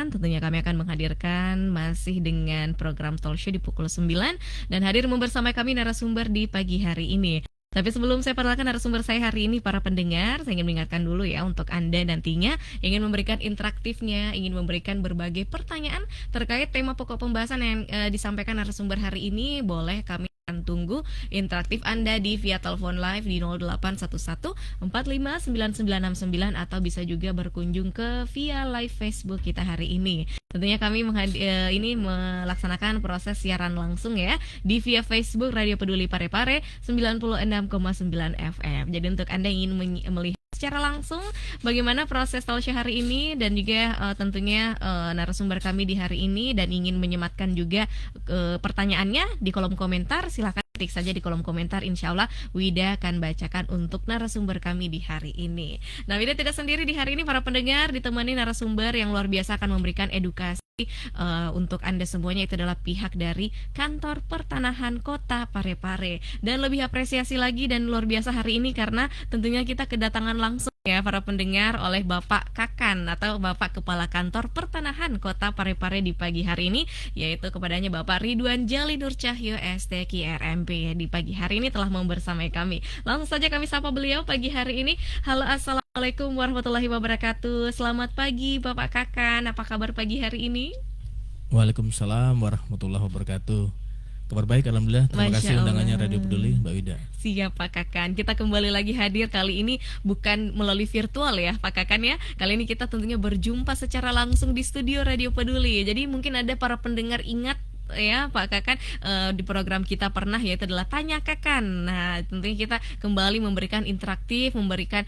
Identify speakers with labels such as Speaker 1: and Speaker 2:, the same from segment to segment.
Speaker 1: pertengahan tentunya kami akan menghadirkan masih dengan program talk show di pukul 9 dan hadir membersamai kami narasumber di pagi hari ini. Tapi sebelum saya perkenalkan narasumber saya hari ini, para pendengar, saya ingin mengingatkan dulu ya untuk Anda nantinya ingin memberikan interaktifnya, ingin memberikan berbagai pertanyaan terkait tema pokok pembahasan yang disampaikan narasumber hari ini, boleh kami akan tunggu interaktif Anda di via telepon live di 0811 459969 atau bisa juga berkunjung ke via live Facebook kita hari ini. Tentunya kami ini melaksanakan proses siaran langsung ya di via Facebook Radio Peduli Parepare 96,9 FM. Jadi untuk Anda yang ingin melihat secara langsung bagaimana proses talkshow hari ini dan juga tentunya narasumber kami di hari ini dan ingin menyematkan juga pertanyaannya di kolom komentar, silakan ketik saja di kolom komentar. Insya Allah Wida akan bacakan untuk narasumber kami di hari ini. Nah, Wida tidak sendiri di hari ini, para pendengar, ditemani narasumber yang luar biasa akan memberikan edukasi untuk Anda semuanya. Itu adalah pihak dari Kantor Pertanahan Kota Parepare. Dan lebih apresiasi lagi dan luar biasa hari ini karena tentunya kita kedatangan langsung ya para pendengar oleh Bapak Kakan atau Bapak Kepala Kantor Pertanahan Kota Parepare di pagi hari ini, yaitu kepadanya Bapak Ridwan Jali Nur Cahyo STQ RMP. Di pagi hari ini telah membersamai kami. Langsung saja kami sapa beliau pagi hari ini. Halo, assalamualaikum warahmatullahi wabarakatuh. Selamat pagi Bapak Kakan, apa kabar pagi hari ini?
Speaker 2: Waalaikumsalam warahmatullahi wabarakatuh. Kabar baik, alhamdulillah. Terima kasih undangannya Radio Peduli, Mbak Wida.
Speaker 1: Siap Pak Kakan. Kita kembali lagi hadir kali ini bukan melalui virtual ya Pak Kakan ya. Kali ini kita tentunya berjumpa secara langsung di studio Radio Peduli. Jadi mungkin ada para pendengar ingat ya Pak Kakan di program kita pernah, yaitu adalah Tanya Kakan. Nah, tentunya kita kembali memberikan interaktif, memberikan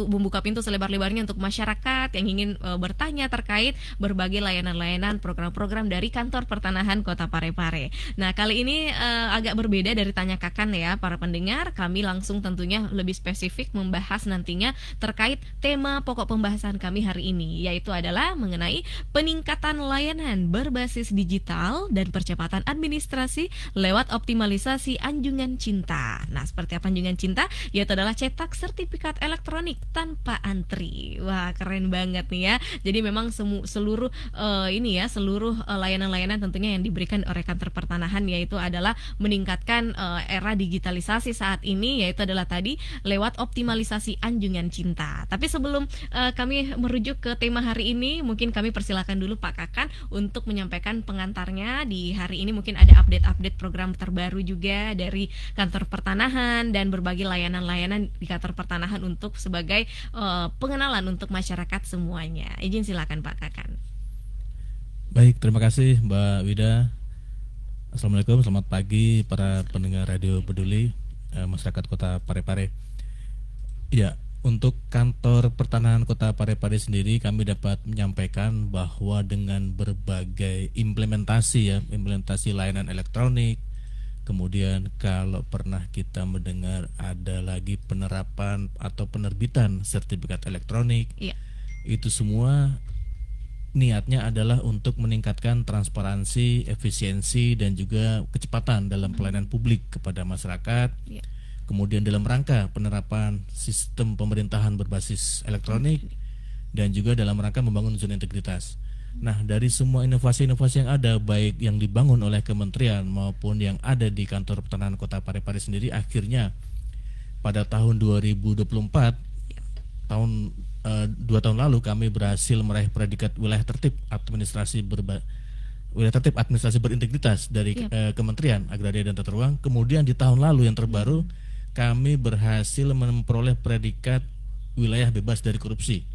Speaker 1: membuka pintu selebar-lebarnya untuk masyarakat yang ingin bertanya terkait berbagai layanan-layanan program-program dari Kantor Pertanahan Kota Parepare. Nah, kali ini agak berbeda dari Tanya Kakan ya para pendengar. Kami langsung tentunya lebih spesifik membahas nantinya terkait tema pokok pembahasan kami hari ini, yaitu adalah mengenai peningkatan layanan berbasis digital dan percepatan administrasi lewat optimalisasi anjungan cinta. Nah, seperti apa anjungan cinta? Yaitu adalah cetak sertifikat elektronik tanpa antri. Wah, keren banget nih ya. Jadi memang seluruh layanan-layanan tentunya yang diberikan oleh Kantor Pertanahan yaitu adalah meningkatkan era digitalisasi saat ini, yaitu adalah tadi lewat optimalisasi anjungan cinta. Tapi sebelum kami merujuk ke tema hari ini, mungkin kami persilakan dulu Pak Kakan untuk menyampaikan pengantarnya. Di hari ini mungkin ada update-update program terbaru juga dari Kantor Pertanahan dan berbagai layanan-layanan di Kantor Pertanahan untuk sebagai pengenalan untuk masyarakat semuanya. Izin silakan Pak Kakan.
Speaker 2: Baik, terima kasih Mbak Wida. Assalamualaikum, selamat pagi para pendengar Radio Peduli masyarakat Kota Parepare. Ya, untuk Kantor Pertanahan Kota Parepare sendiri kami dapat menyampaikan bahwa dengan berbagai implementasi layanan elektronik, kemudian kalau pernah kita mendengar ada lagi penerapan atau penerbitan sertifikat elektronik, itu semua niatnya adalah untuk meningkatkan transparansi, efisiensi dan juga kecepatan dalam pelayanan publik kepada masyarakat. Kemudian dalam rangka penerapan sistem pemerintahan berbasis elektronik dan juga dalam rangka membangun zona integritas. Nah, dari semua inovasi-inovasi yang ada, baik yang dibangun oleh kementerian maupun yang ada di Kantor Pertanahan Kota Parepare sendiri, akhirnya pada tahun 2024, 2 tahun lalu kami berhasil meraih predikat wilayah tertib administrasi berintegritas dari Kementerian Agraria dan Tata Ruang. Kemudian di tahun lalu yang terbaru kami berhasil memperoleh predikat wilayah bebas dari korupsi.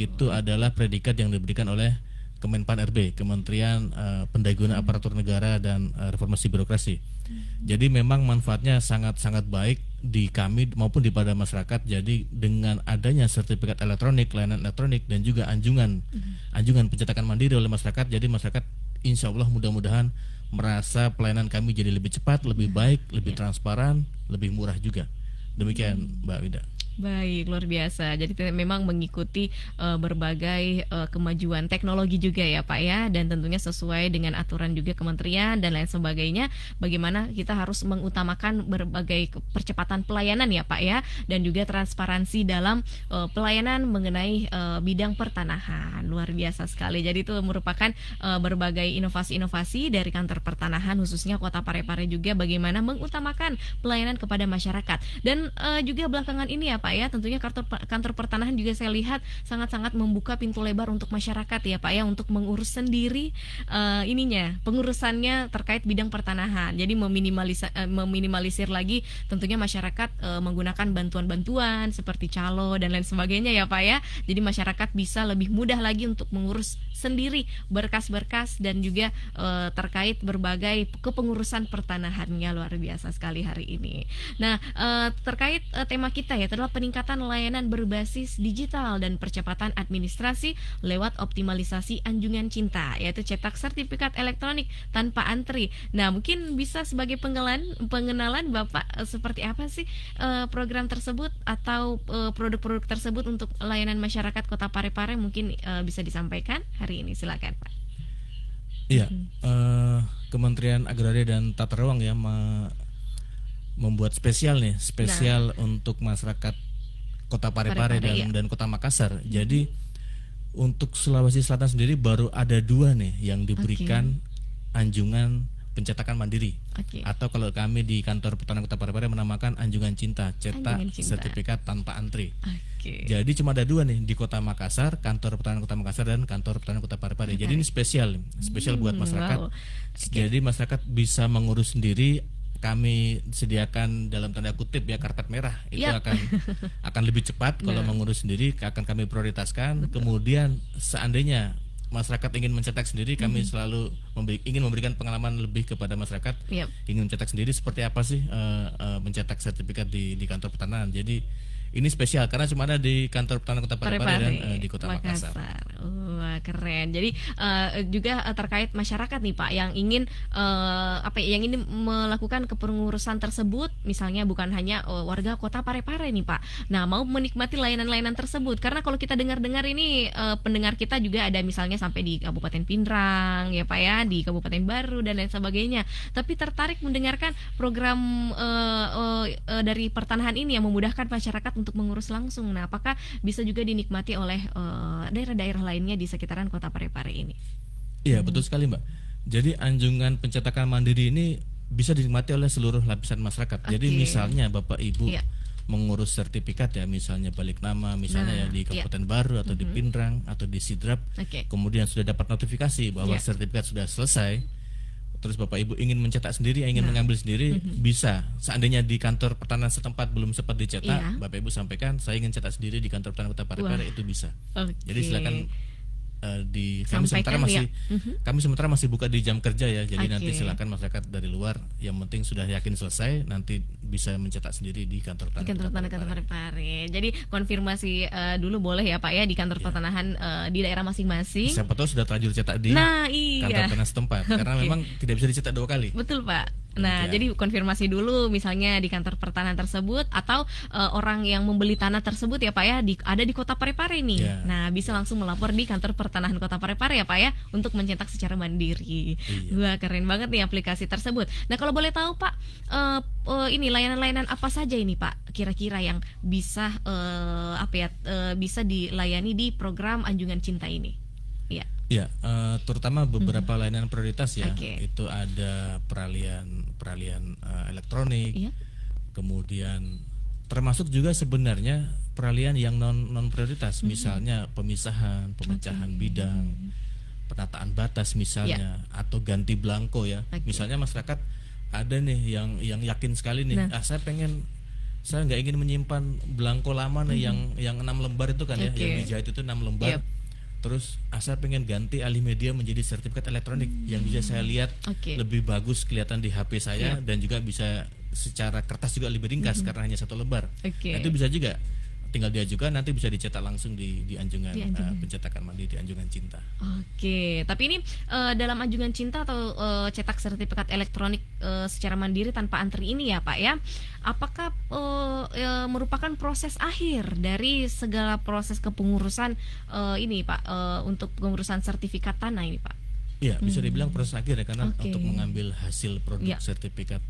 Speaker 2: Itu adalah predikat yang diberikan oleh Kemenpan RB, Kementerian Pendayagunaan Aparatur Negara dan Reformasi Birokrasi. Jadi memang manfaatnya sangat-sangat baik di kami maupun di pada masyarakat. Jadi dengan adanya sertifikat elektronik, layanan elektronik dan juga anjungan pencetakan mandiri oleh masyarakat, jadi masyarakat insya Allah mudah-mudahan merasa pelayanan kami jadi lebih cepat, lebih baik, lebih transparan, lebih murah juga. Demikian Mbak Wida.
Speaker 1: Baik, luar biasa. Jadi memang mengikuti berbagai kemajuan teknologi juga ya Pak ya, dan tentunya sesuai dengan aturan juga kementerian dan lain sebagainya. Bagaimana kita harus mengutamakan berbagai percepatan pelayanan ya Pak ya, dan juga transparansi dalam pelayanan mengenai bidang pertanahan. Luar biasa sekali. Jadi itu merupakan berbagai inovasi-inovasi dari kantor pertanahan khususnya Kota Parepare juga bagaimana mengutamakan pelayanan kepada masyarakat. Dan juga belakangan ini ya Pak ya, tentunya kantor pertanahan juga saya lihat sangat-sangat membuka pintu lebar untuk masyarakat ya Pak ya, untuk mengurus sendiri pengurusannya terkait bidang pertanahan. Jadi meminimalisir lagi tentunya masyarakat menggunakan bantuan-bantuan seperti calo dan lain sebagainya ya Pak ya. Jadi masyarakat bisa lebih mudah lagi untuk mengurus sendiri berkas-berkas dan juga terkait berbagai kepengurusan pertanahannya. Luar biasa sekali hari ini. Nah, terkait tema kita ya adalah peningkatan layanan berbasis digital dan percepatan administrasi lewat optimalisasi anjungan cinta, yaitu cetak sertifikat elektronik tanpa antri. Nah, mungkin bisa sebagai pengenalan Bapak seperti apa sih program tersebut atau produk-produk tersebut untuk layanan masyarakat Kota Parepare, mungkin bisa disampaikan hari ini, silakan Pak.
Speaker 2: Iya, Kementerian Agraria dan Tata Ruang ya membuat spesial untuk masyarakat Kota Parepare dan Kota Makassar. Jadi untuk Sulawesi Selatan sendiri baru ada 2 nih yang diberikan anjungan pencetakan mandiri. Atau kalau kami di kantor pertanahan Kota Parepare menamakan anjungan cinta, cetak sertifikat tanpa antri. Jadi cuma ada 2 nih di Kota Makassar, kantor pertanahan Kota Makassar dan kantor pertanahan Kota Parepare. Jadi ini spesial buat masyarakat. Jadi masyarakat bisa mengurus sendiri. Kami sediakan dalam tanda kutip ya karpet merah, itu akan lebih cepat kalau mengurus sendiri, akan kami prioritaskan. Kemudian seandainya masyarakat ingin mencetak sendiri, kami selalu ingin memberikan pengalaman lebih kepada masyarakat. Ingin mencetak sendiri seperti apa sih mencetak sertifikat di kantor pertanahan. Jadi ini spesial karena cuma ada di kantor pertanahan Kota Parepare dan di Kota Makassar.
Speaker 1: Wah, keren. Jadi juga terkait masyarakat nih Pak yang ingin yang ingin melakukan kepengurusan tersebut, misalnya bukan hanya warga Kota Parepare nih Pak. Nah, mau menikmati layanan-layanan tersebut, karena kalau kita dengar-dengar ini pendengar kita juga ada misalnya sampai di Kabupaten Pindrang ya Pak ya, di Kabupaten Baru dan lain sebagainya. Tapi tertarik mendengarkan program dari pertanahan ini yang memudahkan masyarakat untuk mengurus langsung. Nah, apakah bisa juga dinikmati oleh daerah-daerah lainnya di sekitaran Kota Parepare ini?
Speaker 2: Iya, betul sekali Mbak. Jadi anjungan pencetakan mandiri ini bisa dinikmati oleh seluruh lapisan masyarakat. Jadi misalnya Bapak Ibu mengurus sertifikat ya, misalnya balik nama misalnya di Kabupaten Baru atau di Pindrang atau di Sidrap, kemudian sudah dapat notifikasi bahwa sertifikat sudah selesai, terus Bapak Ibu ingin mencetak sendiri, ingin mengambil sendiri, bisa. Seandainya di kantor pertanahan setempat belum sempat dicetak, Bapak Ibu sampaikan saya ingin cetak sendiri di kantor pertanahan Kota Parepare, itu bisa. Jadi silakan kami sementara masih buka di jam kerja ya. Jadi nanti silakan masyarakat dari luar yang penting sudah yakin selesai nanti bisa mencetak sendiri di kantor pertanahan
Speaker 1: Kota Parepare. Jadi konfirmasi dulu boleh ya Pak ya di kantor pertanahan di daerah masing-masing.
Speaker 2: Siapa tahu sudah terlanjur cetak di kantor pertanahan setempat karena memang tidak bisa dicetak 2 kali.
Speaker 1: Betul Pak. Nah, jadi konfirmasi dulu misalnya di kantor pertanahan tersebut atau orang yang membeli tanah tersebut ya Pak ya ada di Kota Parepare nih. Nah, bisa langsung melapor di kantor pertanahan Kota Parepare ya Pak ya untuk mencetak secara mandiri. Wah, keren banget nih aplikasi tersebut. Nah, kalau boleh tahu Pak, ini layanan-layanan apa saja ini Pak kira-kira yang bisa bisa dilayani di program Anjungan Cinta ini?
Speaker 2: Ya, terutama beberapa layanan prioritas ya. Itu ada peralihan elektronik, kemudian termasuk juga sebenarnya peralihan yang non prioritas, misalnya pemisahan, pemecahan bidang, penataan batas misalnya, atau ganti belangko ya. Misalnya masyarakat ada nih yang yakin sekali nih, saya nggak ingin menyimpan belangko lama nih yang 6 lembar itu kan ya, yang dijahit itu 6 lembar. Terus saya pengen ganti alih media menjadi sertifikat elektronik yang bisa saya lihat lebih bagus kelihatan di HP saya dan juga bisa secara kertas juga lebih ringkas karena hanya 1 lembar. Nah, itu bisa juga. tinggal diajukan, nanti bisa dicetak langsung di Anjungan,
Speaker 1: Di Anjungan.
Speaker 2: pencetakan mandiri di Anjungan Cinta.
Speaker 1: Oke, tapi ini dalam Anjungan Cinta atau cetak sertifikat elektronik secara mandiri tanpa antri ini ya Pak ya, apakah merupakan proses akhir dari segala proses kepengurusan ini Pak, untuk pengurusan sertifikat tanah ini Pak?
Speaker 2: Iya, bisa dibilang proses akhir ya, karena
Speaker 1: Oke.
Speaker 2: untuk mengambil hasil produk
Speaker 1: Ya.
Speaker 2: sertifikat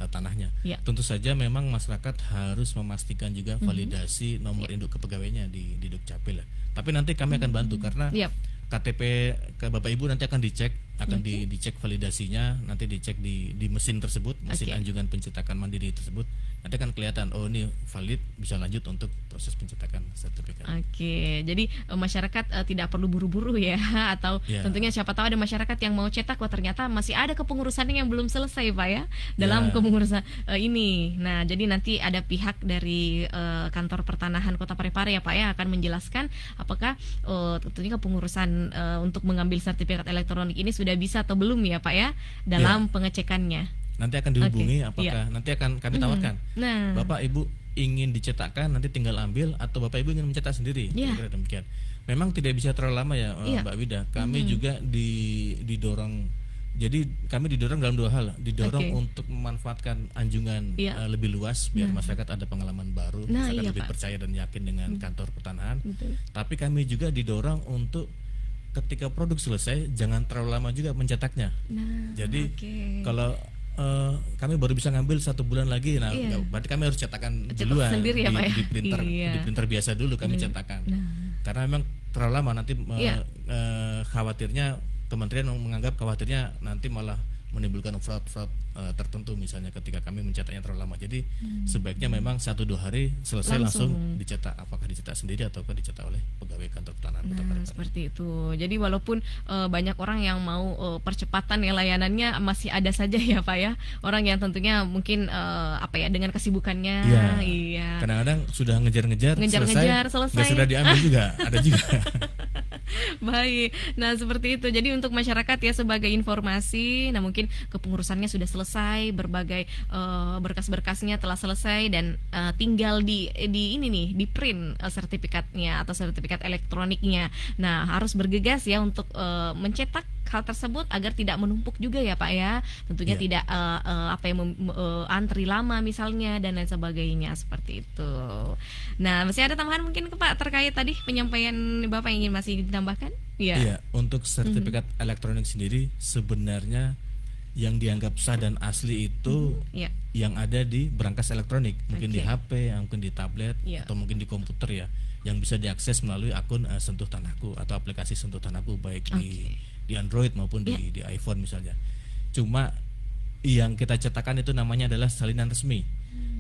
Speaker 2: tanahnya.
Speaker 1: Ya.
Speaker 2: Tentu saja memang masyarakat harus memastikan juga validasi nomor induk kepegawaiannya di Dukcapil ya. Tapi nanti kami akan bantu karena
Speaker 1: Yap.
Speaker 2: KTP ke Bapak Ibu nanti akan dicek, dicek validasinya, nanti dicek di mesin tersebut, mesin
Speaker 1: Oke.
Speaker 2: Anjungan pencetakan mandiri tersebut. Nanti akan kelihatan, oh ini valid, bisa lanjut untuk proses pencetakan sertifikat.
Speaker 1: Oke, jadi masyarakat tidak perlu buru-buru ya, atau
Speaker 2: Ya.
Speaker 1: tentunya siapa tahu ada masyarakat yang mau cetak, wah ternyata masih ada kepengurusannya yang belum selesai Pak ya, dalam
Speaker 2: Ya.
Speaker 1: kepengurusan ini. Nah, jadi nanti ada pihak dari kantor pertanahan Kota Parepare ya Pak ya akan menjelaskan apakah tentunya kepengurusan untuk mengambil sertifikat elektronik ini sudah bisa atau belum ya Pak ya dalam pengecekannya.
Speaker 2: Nanti akan dihubungi,
Speaker 1: Oke,
Speaker 2: apakah nanti akan kami tawarkan.
Speaker 1: Nah,
Speaker 2: Bapak Ibu ingin dicetakkan, nanti tinggal ambil, atau Bapak Ibu ingin mencetak sendiri.
Speaker 1: Iya.
Speaker 2: Kira-kira demikian. Memang tidak bisa terlalu lama ya,
Speaker 1: Iya.
Speaker 2: Mbak Wida. Kami juga didorong. Jadi kami didorong dalam dua hal, didorong
Speaker 1: Oke.
Speaker 2: untuk memanfaatkan Anjungan
Speaker 1: Iya.
Speaker 2: lebih luas biar masyarakat ada pengalaman baru,
Speaker 1: Nah,
Speaker 2: masyarakat
Speaker 1: iya,
Speaker 2: lebih
Speaker 1: Pak.
Speaker 2: percaya dan yakin dengan kantor pertanahan.
Speaker 1: betul.
Speaker 2: Tapi kami juga didorong untuk ketika produk selesai jangan terlalu lama juga mencetaknya.
Speaker 1: Nah,
Speaker 2: Jadi
Speaker 1: oke.
Speaker 2: kalau kami baru bisa ngambil 1 bulan lagi, nah
Speaker 1: Iya.
Speaker 2: berarti kami harus cetakan
Speaker 1: Cetak
Speaker 2: duluan
Speaker 1: sendiri ya, Pak ya?
Speaker 2: di printer,
Speaker 1: Iya.
Speaker 2: di printer biasa dulu kami cetakan.
Speaker 1: Nah.
Speaker 2: Karena memang terlalu lama nanti
Speaker 1: Iya.
Speaker 2: khawatirnya kementerian menganggap khawatirnya nanti malah menimbulkan fraud tertentu misalnya ketika kami mencetaknya terlalu lama. Jadi sebaiknya memang 1-2 hari selesai langsung dicetak, apakah dicetak sendiri ataukah dicetak oleh pegawai kantor pertanahan Kota
Speaker 1: Nah,
Speaker 2: Parepare.
Speaker 1: seperti itu. Jadi walaupun banyak orang yang mau percepatan ya layanannya, masih ada saja ya Pak ya. Orang yang tentunya mungkin dengan kesibukannya.
Speaker 2: Iya.
Speaker 1: Iya.
Speaker 2: Kadang-kadang sudah ngejar-ngejar,
Speaker 1: Ngejar-ngejar, selesai.
Speaker 2: nggak sudah diambil juga, ada juga.
Speaker 1: Baik. Nah, seperti itu. Jadi untuk masyarakat ya sebagai informasi, nah mungkin kepengurusannya sudah selesai, berbagai berkas-berkasnya telah selesai dan tinggal di ini nih, di print sertifikatnya atau sertifikat elektroniknya. Nah, harus bergegas ya untuk mencetak hal tersebut agar tidak menumpuk juga ya Pak ya. Tentunya
Speaker 2: Iya.
Speaker 1: tidak antri lama misalnya dan lain sebagainya seperti itu. Nah, masih ada tambahan mungkin Pak terkait tadi penyampaian Bapak yang ingin masih ditambahkan? Iya.
Speaker 2: Iya, untuk sertifikat elektronik sendiri sebenarnya yang dianggap sah dan asli itu
Speaker 1: Iya.
Speaker 2: yang ada di berangkas elektronik, mungkin di
Speaker 1: Oke.
Speaker 2: HP, mungkin di tablet,
Speaker 1: Iya.
Speaker 2: atau mungkin di komputer ya, yang bisa diakses melalui akun Sentuh Tanahku atau aplikasi Sentuh Tanahku baik di Android maupun
Speaker 1: Iya.
Speaker 2: di iPhone misalnya. Cuma yang kita cetakan itu namanya adalah salinan resmi.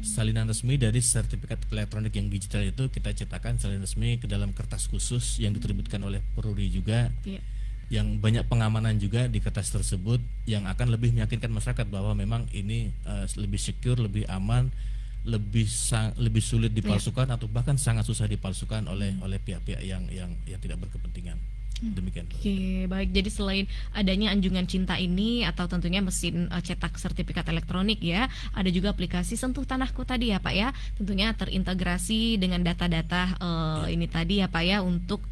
Speaker 2: Salinan resmi dari sertifikat elektronik yang digital itu kita cetakan salinan resmi ke dalam kertas khusus yang diterbitkan oleh Peruri juga,
Speaker 1: Iya.
Speaker 2: yang banyak pengamanan juga di kertas tersebut yang akan lebih meyakinkan masyarakat bahwa memang ini lebih secure, lebih aman, lebih sulit dipalsukan atau bahkan sangat susah dipalsukan oleh pihak-pihak yang tidak berkepentingan. Demikian.
Speaker 1: Oke, baik. Jadi selain adanya Anjungan Cinta ini atau tentunya mesin cetak sertifikat elektronik ya, ada juga aplikasi Sentuh Tanahku tadi ya Pak ya. Tentunya terintegrasi dengan data-data ini tadi ya Pak ya untuk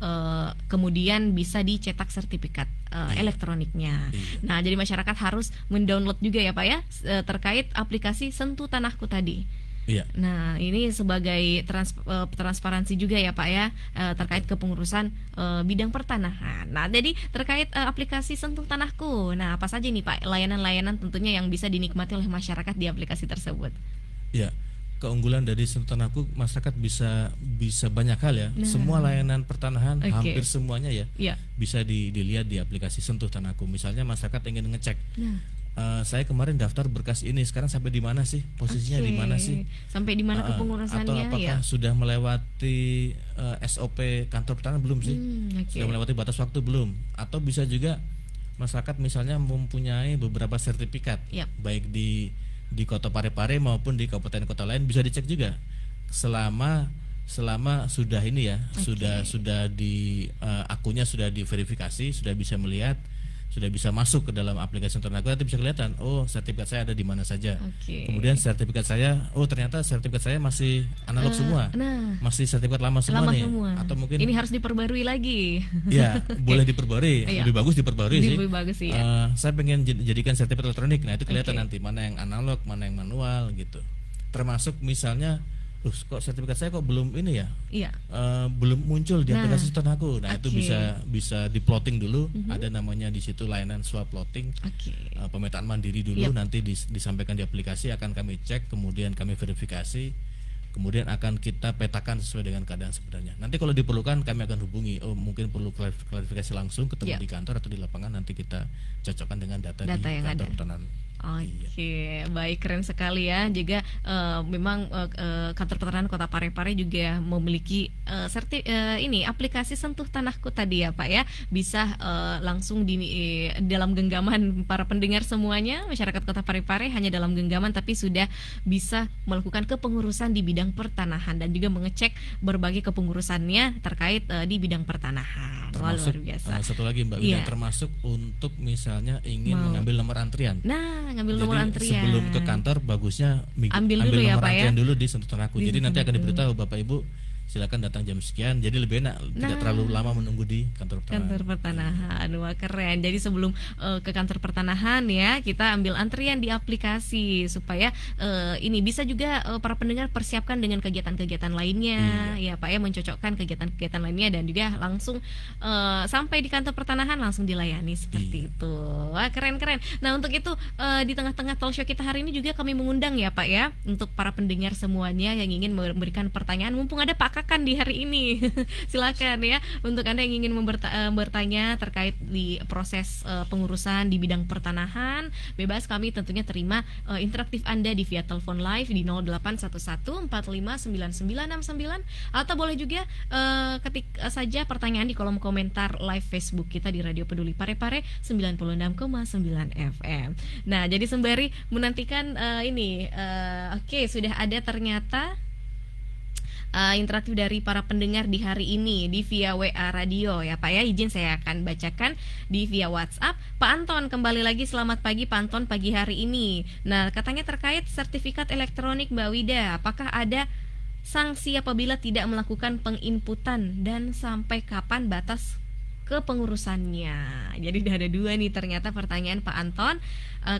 Speaker 1: kemudian bisa dicetak sertifikat elektroniknya.
Speaker 2: Iya.
Speaker 1: Nah, jadi masyarakat harus mendownload juga ya Pak ya terkait aplikasi Sentuh Tanahku tadi.
Speaker 2: Iya.
Speaker 1: Nah, ini sebagai transparansi juga ya Pak ya terkait kepengurusan bidang pertanahan. Nah, jadi terkait aplikasi Sentuh Tanahku. Nah, apa saja nih Pak layanan-layanan tentunya yang bisa dinikmati oleh masyarakat di aplikasi tersebut?
Speaker 2: Ya, keunggulan dari Sentuh Tanahku masyarakat bisa banyak hal ya.
Speaker 1: Nah.
Speaker 2: Semua layanan pertanahan
Speaker 1: Oke.
Speaker 2: hampir semuanya ya
Speaker 1: Iya.
Speaker 2: bisa dilihat di aplikasi Sentuh Tanahku. Misalnya masyarakat ingin ngecek,
Speaker 1: Nah,
Speaker 2: saya kemarin daftar berkas ini, sekarang sampai di mana sih? Posisinya di mana
Speaker 1: oke.
Speaker 2: sih?
Speaker 1: Sampai di mana
Speaker 2: Atau
Speaker 1: kepengurusannya
Speaker 2: apakah
Speaker 1: ya?
Speaker 2: sudah melewati SOP kantor pertanahan belum sih?
Speaker 1: Oke.
Speaker 2: Sudah melewati batas waktu belum? Atau bisa juga masyarakat misalnya mempunyai beberapa sertifikat,
Speaker 1: Yap.
Speaker 2: baik di Kota Parepare maupun di kabupaten kota lain bisa dicek juga. Selama sudah ini ya,
Speaker 1: Oke.
Speaker 2: sudah di akunnya sudah diverifikasi, sudah bisa melihat sudah bisa masuk ke dalam aplikasi Tanaku, nanti bisa kelihatan, oh sertifikat saya ada di mana saja.
Speaker 1: Oke.
Speaker 2: Kemudian sertifikat saya, oh ternyata sertifikat saya masih analog semua,
Speaker 1: Nah,
Speaker 2: masih sertifikat lama semua
Speaker 1: lama
Speaker 2: nih,
Speaker 1: semua.
Speaker 2: atau mungkin
Speaker 1: Ini harus diperbarui lagi.
Speaker 2: ya boleh diperbarui,
Speaker 1: Iya.
Speaker 2: lebih bagus diperbarui sih.
Speaker 1: Lebih bagus sih ya.
Speaker 2: Saya pengen jadikan sertifikat elektronik, nah itu kelihatan
Speaker 1: Oke.
Speaker 2: nanti mana yang analog, mana yang manual gitu. Termasuk misalnya, kok sertifikat saya kok belum ini ya,
Speaker 1: Iya.
Speaker 2: belum muncul di
Speaker 1: Nah,
Speaker 2: aplikasi Tanaku. Nah itu
Speaker 1: oke.
Speaker 2: bisa di plotting dulu, ada namanya di situ layanan swap plotting.
Speaker 1: Oke.
Speaker 2: Pemetaan mandiri dulu,
Speaker 1: Yap.
Speaker 2: nanti disampaikan di aplikasi, akan kami cek, kemudian kami verifikasi, kemudian akan kita petakan sesuai dengan keadaan sebenarnya. Nanti kalau diperlukan kami akan hubungi, mungkin perlu klarifikasi langsung ketemu
Speaker 1: Yap.
Speaker 2: di kantor atau di lapangan, nanti kita cocokkan dengan data di
Speaker 1: Data yang
Speaker 2: kantor
Speaker 1: ada.
Speaker 2: pertanahan.
Speaker 1: Oke, baik, keren sekali ya. Juga memang kantor pertanahan Kota Parepare juga memiliki ini aplikasi Sentuh Tanahku tadi ya Pak ya. Bisa langsung di dalam genggaman para pendengar semuanya, masyarakat Kota Parepare hanya dalam genggaman tapi sudah bisa melakukan kepengurusan di bidang pertanahan dan juga mengecek berbagai kepengurusannya terkait di bidang pertanahan. Wah,
Speaker 2: Termasuk
Speaker 1: luar biasa.
Speaker 2: satu lagi Mbak
Speaker 1: Iya.
Speaker 2: Wida, termasuk untuk misalnya ingin mengambil nomor antrian.
Speaker 1: Nah, ngambil
Speaker 2: Jadi
Speaker 1: nomor antrian.
Speaker 2: sebelum ke kantor bagusnya
Speaker 1: Ambil dulu ya,
Speaker 2: nomor
Speaker 1: Pak, ya.
Speaker 2: antrian dulu di Sentuh Tanahku.
Speaker 1: Di
Speaker 2: Jadi nanti
Speaker 1: Sentuh
Speaker 2: akan
Speaker 1: Tanahku.
Speaker 2: diberitahu Bapak Ibu silakan datang jam sekian. Jadi lebih enak, tidak terlalu lama menunggu di kantor pertanahan.
Speaker 1: Kantor pertanahan, wah keren. Jadi sebelum ke kantor pertanahan ya, kita ambil antrian di aplikasi supaya ini bisa juga para pendengar persiapkan dengan kegiatan-kegiatan lainnya, ya Pak ya, mencocokkan kegiatan-kegiatan lainnya dan juga langsung sampai di kantor pertanahan langsung dilayani seperti itu. Wah keren-keren. Nah untuk itu di tengah-tengah talk show kita hari ini juga kami mengundang ya Pak ya, untuk para pendengar semuanya yang ingin memberikan pertanyaan, mumpung ada Pak Kakan di hari ini. Silakan ya untuk Anda yang ingin bertanya terkait di proses pengurusan di bidang pertanahan, bebas, kami tentunya terima interaktif Anda di via telepon live di 0811459969 atau boleh juga ketik saja pertanyaan di kolom komentar live Facebook kita di Radio Peduli Parepare 96,9 FM. Nah, jadi sembari menantikan ini oke, sudah ada ternyata interaktif dari para pendengar di hari ini di via WA radio ya Pak ya. Izin saya akan bacakan di via WhatsApp. Pak Anton, kembali lagi, selamat pagi Pak Anton pagi hari ini. Nah, katanya terkait sertifikat elektronik Mbak Wida, apakah ada sanksi apabila tidak melakukan penginputan dan sampai kapan batas kepengurusannya? Jadi udah ada dua nih ternyata pertanyaan Pak Anton.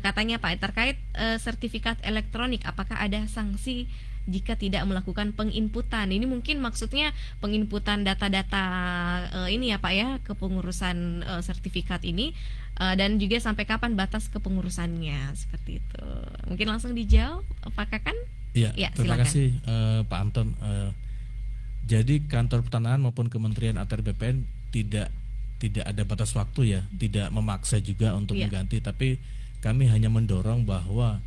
Speaker 1: Katanya Pak terkait sertifikat elektronik, apakah ada sanksi jika tidak melakukan penginputan? Ini mungkin maksudnya penginputan data-data ini ya Pak ya, kepengurusan sertifikat ini, dan juga sampai kapan batas kepengurusannya, seperti itu. Mungkin langsung dijawab Pak Kakan?
Speaker 2: Iya,
Speaker 1: Ya,
Speaker 2: terima
Speaker 1: silakan.
Speaker 2: kasih Pak Anton. Jadi kantor pertanahan maupun Kementerian ATR BPN tidak ada batas waktu ya, tidak memaksa juga untuk
Speaker 1: Iya.
Speaker 2: mengganti, tapi kami hanya mendorong bahwa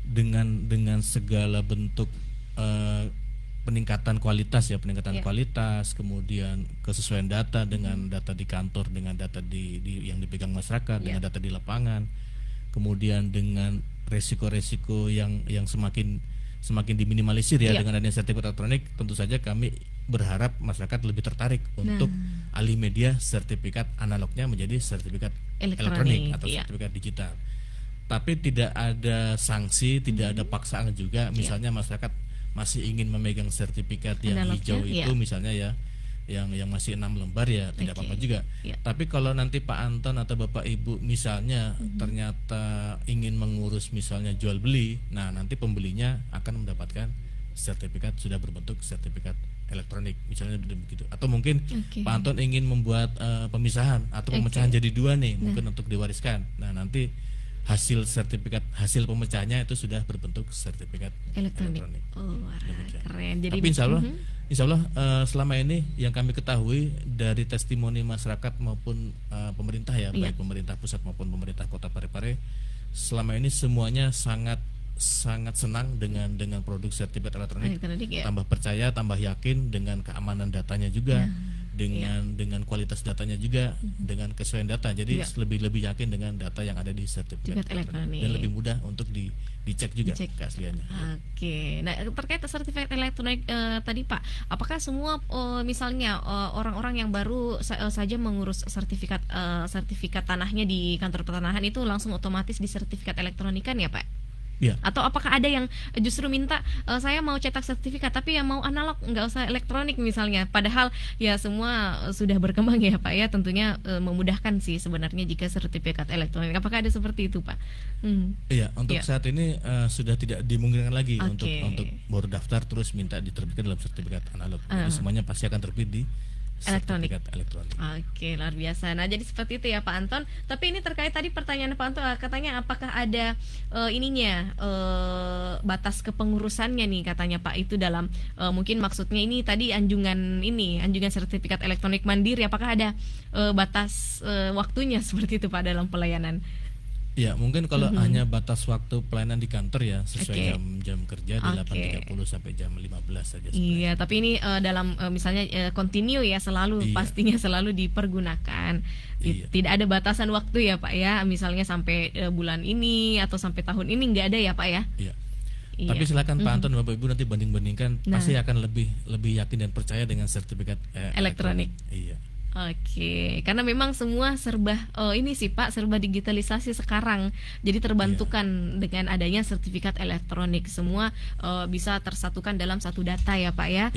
Speaker 2: dengan segala bentuk peningkatan kualitas ya,
Speaker 1: Iya.
Speaker 2: kualitas, kemudian kesesuaian data dengan data di kantor, dengan data yang dipegang masyarakat, dengan data di lapangan, kemudian dengan resiko-resiko yang semakin diminimalisir ya dengan adanya sertifikat elektronik. Tentu saja kami berharap masyarakat lebih tertarik untuk alih media sertifikat analognya menjadi sertifikat elektronik atau sertifikat digital. Tapi tidak ada sanksi, tidak ada paksaan juga. Misalnya masyarakat masih ingin memegang sertifikat yang
Speaker 1: Analognya,
Speaker 2: hijau itu misalnya ya, yang masih 6 lembar ya tidak apa-apa juga. Tapi kalau nanti Pak Anton atau Bapak Ibu misalnya ternyata ingin mengurus misalnya jual beli, nah nanti pembelinya akan mendapatkan sertifikat sudah berbentuk sertifikat elektronik misalnya begitu. Atau mungkin Pak Anton ingin membuat pemisahan atau pemecahan jadi dua nih, mungkin untuk diwariskan. Nah nanti hasil pemecahannya itu sudah berbentuk sertifikat elektronik.
Speaker 1: Oh, keren. Jadi
Speaker 2: tapi insya Allah selama ini yang kami ketahui dari testimoni masyarakat maupun pemerintah ya, baik pemerintah pusat maupun pemerintah Kota Parepare, selama ini semuanya sangat senang dengan produk sertifikat elektronik. Tambah percaya, tambah yakin dengan keamanan datanya juga, dengan kualitas datanya juga, dengan kesesuaian data. Jadi lebih yakin dengan data yang ada di sertifikat elektronik dan lebih mudah untuk dicek juga keasliannya.
Speaker 1: Oke. Nah, terkait sertifikat elektronik tadi Pak, apakah semua misalnya orang-orang yang baru saja mengurus sertifikat tanahnya di kantor pertanahan itu langsung otomatis disertifikat elektronikan ya Pak?
Speaker 2: Ya.
Speaker 1: Atau apakah ada yang justru minta saya mau cetak sertifikat tapi yang mau analog, nggak usah elektronik misalnya, padahal ya semua sudah berkembang ya Pak ya, tentunya memudahkan sih sebenarnya jika sertifikat elektronik. Apakah ada seperti itu Pak?
Speaker 2: Iya, untuk saat ini sudah tidak dimungkinkan lagi untuk baru daftar terus minta diterbitkan dalam sertifikat analog. Jadi semuanya pasti akan terbit di
Speaker 1: elektronik.
Speaker 2: Oke,
Speaker 1: luar biasa. Nah, jadi seperti itu ya Pak Anton. Tapi ini terkait tadi pertanyaan Pak Anton, katanya apakah ada batas kepengurusannya nih katanya Pak, itu dalam mungkin maksudnya ini tadi anjungan sertifikat elektronik mandiri, apakah ada batas waktunya seperti itu Pak dalam pelayanan?
Speaker 2: Ya, mungkin kalau hanya batas waktu pelayanan di kantor ya sesuai jam kerja di 8.30 sampai jam 15 saja.
Speaker 1: Iya, tapi ini dalam misalnya continue ya, selalu pastinya selalu dipergunakan. Tidak ada batasan waktu ya Pak ya, misalnya sampai bulan ini atau sampai tahun ini nggak ada ya Pak ya.
Speaker 2: Iya. Tapi silakan Pak Anton, Bapak Ibu nanti banding-bandingkan, pasti akan lebih yakin dan percaya dengan sertifikat elektronik. Iya.
Speaker 1: Oke, karena memang semua serba ini sih Pak, serba digitalisasi sekarang. Jadi terbantukan dengan adanya sertifikat elektronik, semua bisa tersatukan dalam satu data ya Pak ya.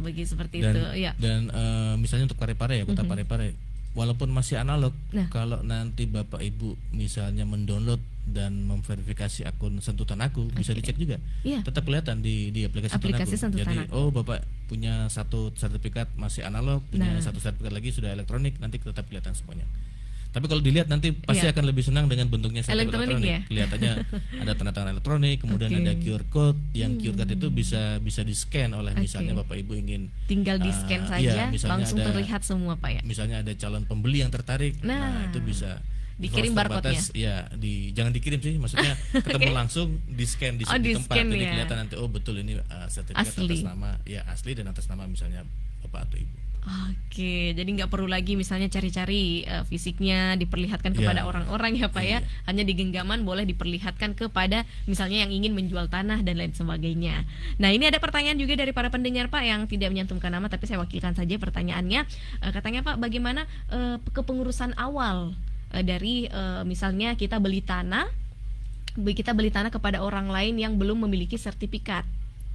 Speaker 1: Begitu seperti itu. Ya.
Speaker 2: Dan misalnya untuk Parepare ya, Kota Parepare, walaupun masih analog, kalau nanti Bapak Ibu misalnya mendownload dan memverifikasi akun Sentuhan Aku, bisa dicek juga. Tetap kelihatan di aplikasi Sentuhan Aku. Jadi Bapak punya satu sertifikat masih analog, punya satu sertifikat lagi sudah elektronik, nanti tetap kelihatan semuanya. Tapi kalau dilihat nanti pasti akan lebih senang dengan bentuknya elektronik. Ya? Kelihatannya ada tanda tangan elektronik, kemudian ada QR code, yang QR code itu bisa di-scan oleh misalnya Bapak Ibu ingin
Speaker 1: tinggal di-scan saja, langsung terlihat semua Pak ya.
Speaker 2: Misalnya ada calon pembeli yang tertarik, itu bisa
Speaker 1: dikirim barcode-nya.
Speaker 2: Ya, jangan dikirim sih, maksudnya ketemu langsung di-scan di tempat, jadi kelihatan nanti betul ini sertifikat atas nama asli dan atas nama misalnya Bapak atau Ibu.
Speaker 1: Oke, jadi nggak perlu lagi misalnya cari-cari fisiknya diperlihatkan kepada orang-orang ya Pak ya, hanya di genggaman boleh diperlihatkan kepada misalnya yang ingin menjual tanah dan lain sebagainya. Nah, ini ada pertanyaan juga dari para pendengar Pak yang tidak menyantumkan nama, tapi saya wakilkan saja pertanyaannya. Katanya Pak, bagaimana kepengurusan awal dari misalnya kita beli tanah kepada orang lain yang belum memiliki sertifikat.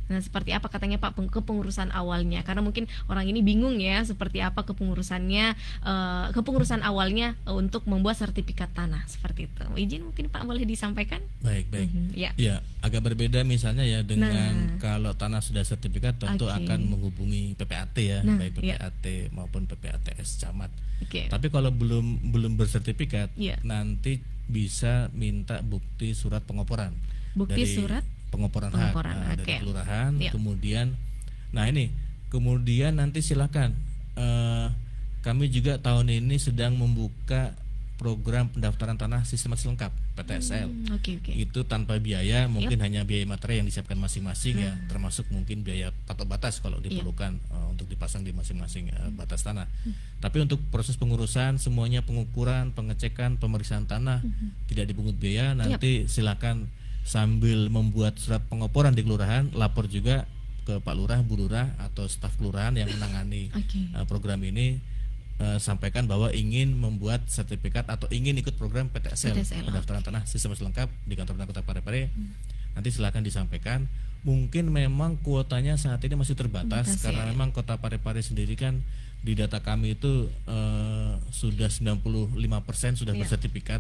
Speaker 1: Nah, seperti apa katanya Pak kepengurusan awalnya? Karena mungkin orang ini bingung ya, seperti apa kepengurusan awalnya untuk membuat sertifikat tanah seperti itu. Izin mungkin Pak boleh disampaikan?
Speaker 2: Baik. Ya, agak berbeda misalnya ya dengan kalau tanah sudah sertifikat tentu akan menghubungi PPAT ya, baik PPAT maupun PPATS camat. Tapi kalau belum bersertifikat, nanti bisa minta bukti surat pengoporan.
Speaker 1: Surat
Speaker 2: pengoporan hak dari kelurahan, kemudian nanti silakan kami juga tahun ini sedang membuka program pendaftaran tanah sistematis lengkap PTSL. Itu tanpa biaya, mungkin hanya biaya materi yang disiapkan masing-masing ya, termasuk mungkin biaya patok batas kalau diperlukan untuk dipasang di masing-masing batas tanah. Tapi untuk proses pengurusan semuanya, pengukuran, pengecekan, pemeriksaan tanah tidak dipungut biaya. Nanti silakan sambil membuat surat pengoporan di kelurahan, lapor juga ke Pak Lurah, Bu Lurah atau staf kelurahan yang menangani program ini, sampaikan bahwa ingin membuat sertifikat atau ingin ikut program PTSL, pendaftaran tanah sistematis lengkap di kantor Kota Parepare. Nanti silakan disampaikan. Mungkin memang kuotanya saat ini masih terbatas karena memang Kota Parepare sendiri kan di data kami itu sudah 95% sudah bersertifikat.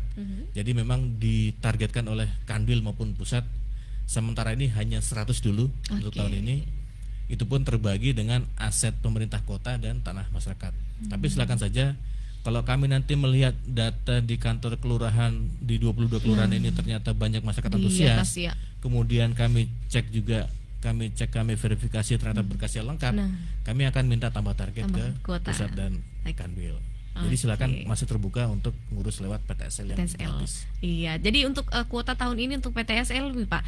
Speaker 2: Jadi memang ditargetkan oleh Kanwil maupun pusat. Sementara ini hanya 100 dulu untuk tahun ini. Itu pun terbagi dengan aset pemerintah kota dan tanah masyarakat. Tapi silakan saja, kalau kami nanti melihat data di kantor kelurahan di 22 kelurahan ini ternyata banyak masyarakat antusias, kemudian kami cek, kami verifikasi ternyata berkasnya lengkap, kami akan minta tambah target ke pusat dan Kanwil. Jadi silakan
Speaker 1: Oke.
Speaker 2: masih terbuka untuk ngurus lewat PTSL yang
Speaker 1: PTSL.
Speaker 2: gratis.
Speaker 1: Iya, jadi untuk kuota tahun ini untuk PTSL nih, Pak,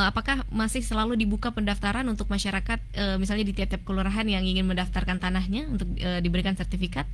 Speaker 1: apakah masih selalu dibuka pendaftaran untuk masyarakat misalnya di tiap-tiap kelurahan yang ingin mendaftarkan tanahnya untuk diberikan sertifikat?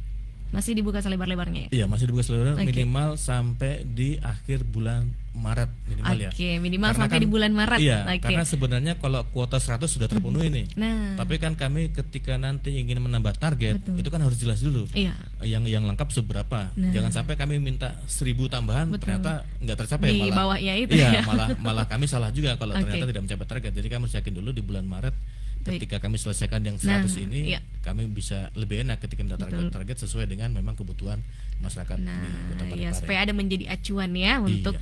Speaker 1: Masih dibuka selebar-lebarnya ya?
Speaker 2: Iya, masih dibuka seluruh
Speaker 1: Oke.
Speaker 2: minimal sampai di akhir bulan Maret minimal ya.
Speaker 1: Oke, minimal
Speaker 2: Karena
Speaker 1: sampai
Speaker 2: kan-
Speaker 1: di bulan Maret.
Speaker 2: Iya,
Speaker 1: Oke.
Speaker 2: karena sebenarnya kalau kuota 100 sudah terpenuhi nih.
Speaker 1: Nah,
Speaker 2: Tapi kan kami ketika nanti ingin menambah target,
Speaker 1: Betul.
Speaker 2: itu kan harus jelas dulu.
Speaker 1: iya.
Speaker 2: Yang lengkap seberapa.
Speaker 1: Nah.
Speaker 2: Jangan sampai kami minta 1.000 tambahan
Speaker 1: Betul.
Speaker 2: ternyata nggak tercapai,
Speaker 1: Di bawahnya itu
Speaker 2: Iya,
Speaker 1: ya.
Speaker 2: malah kami salah juga kalau
Speaker 1: Oke.
Speaker 2: ternyata tidak mencapai target. Jadi kami harus yakin dulu di bulan Maret
Speaker 1: Baik.
Speaker 2: ketika kami selesaikan yang 100
Speaker 1: Nah,
Speaker 2: ini,
Speaker 1: iya.
Speaker 2: kami bisa lebih enak ketika minta
Speaker 1: Betul.
Speaker 2: target sesuai dengan memang kebutuhan masyarakat di Kota
Speaker 1: Nah, ya
Speaker 2: Parepare.
Speaker 1: supaya ada menjadi acuan ya untuk